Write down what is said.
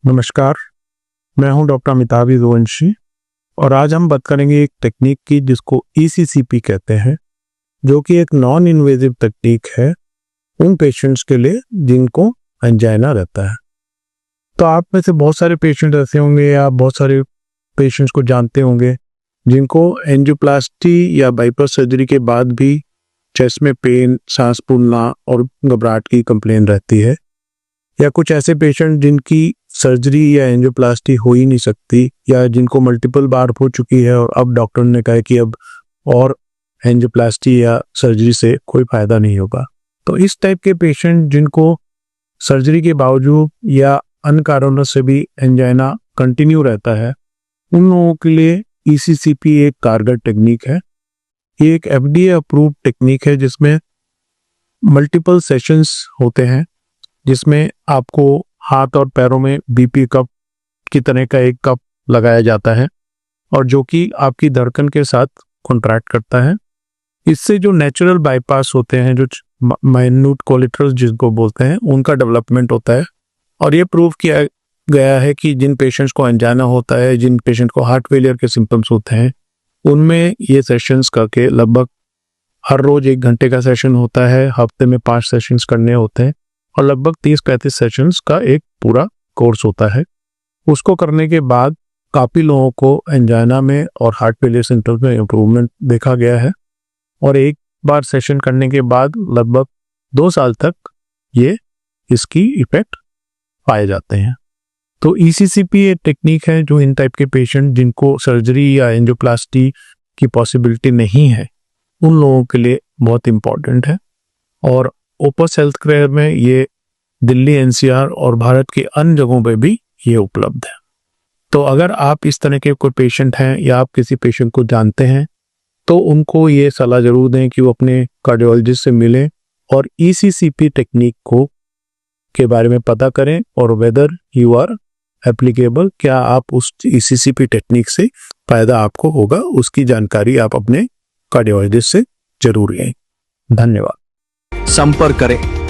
नमस्कार, मैं हूं डॉक्टर अमिताभ यदुवंशी और आज हम बात करेंगे एक टेक्निक की जिसको ईसीसीपी कहते हैं, जो कि एक नॉन इन्वेजिव टेक्निक है उन पेशेंट्स के लिए जिनको एंजाइना रहता है। तो आप में से बहुत सारे पेशेंट ऐसे होंगे या आप बहुत सारे पेशेंट्स को जानते होंगे जिनको एंजियोप्लास्टी या बाईपास सर्जरी के बाद भी चेस्ट में पेन, सांस फूलना और घबराहट की कंप्लेन रहती है, या कुछ ऐसे पेशेंट जिनकी सर्जरी या एंजियोप्लास्टी हो ही नहीं सकती या जिनको मल्टीपल बार हो चुकी है और अब डॉक्टर ने कहा कि अब और एंजियोप्लास्टी या सर्जरी से कोई फायदा नहीं होगा। तो इस टाइप के पेशेंट जिनको सर्जरी के बावजूद या अन्य कारणों से भी एंजाइना कंटिन्यू रहता है, उन लोगों के लिए ईसीसीपी एक कारगर टेक्निक है। ये एक एफडीए अप्रूव्ड टेक्निक है जिसमें मल्टीपल सेशंस होते हैं, जिसमें आपको हाथ और पैरों में बीपी कप की तरह का एक कप लगाया जाता है और जो कि आपकी धड़कन के साथ कॉन्ट्रैक्ट करता है। इससे जो नेचुरल बाईपास होते हैं, जो माइन्यूट कोलेटरल्स जिनको बोलते हैं, उनका डेवलपमेंट होता है। और ये प्रूव किया गया है कि जिन पेशेंट्स को एंजाइना होता है, जिन पेशेंट को हार्ट फेलियर के सिम्टम्स होते हैं, उनमें ये सेशंस करके लगभग हर रोज 1 घंटे का सेशन होता है, हफ्ते में 5 सेशंस करने होते हैं और लगभग 30-35 सेशंस का एक पूरा कोर्स होता है। उसको करने के बाद काफ़ी लोगों को एंजाइना में और हार्ट फेलियर सिम्टम्स में इम्प्रूवमेंट देखा गया है और एक बार सेशन करने के बाद लगभग 2 साल तक ये इसकी इफेक्ट पाए जाते हैं। तो ईसीसीपी एक टेक्निक है जो इन टाइप के पेशेंट जिनको सर्जरी या एंजियोप्लास्टी की पॉसिबिलिटी नहीं है, उन लोगों के लिए बहुत इम्पॉर्टेंट है। और ओपस हेल्थ केयर में ये दिल्ली, एनसीआर और भारत के अन्य जगहों पे भी ये उपलब्ध है। तो अगर आप इस तरह के कोई पेशेंट हैं या आप किसी पेशेंट को जानते हैं तो उनको ये सलाह जरूर दें कि वो अपने कार्डियोलॉजिस्ट से मिलें और ईसीसीपी टेक्निक को के बारे में पता करें और वेदर यू आर एप्लीकेबल, क्या आप उस ईसीसीपी टेक्निक से फायदा आपको होगा, उसकी जानकारी आप अपने कार्डियोलॉजिस्ट से जरूर लें। धन्यवाद। संपर्क करें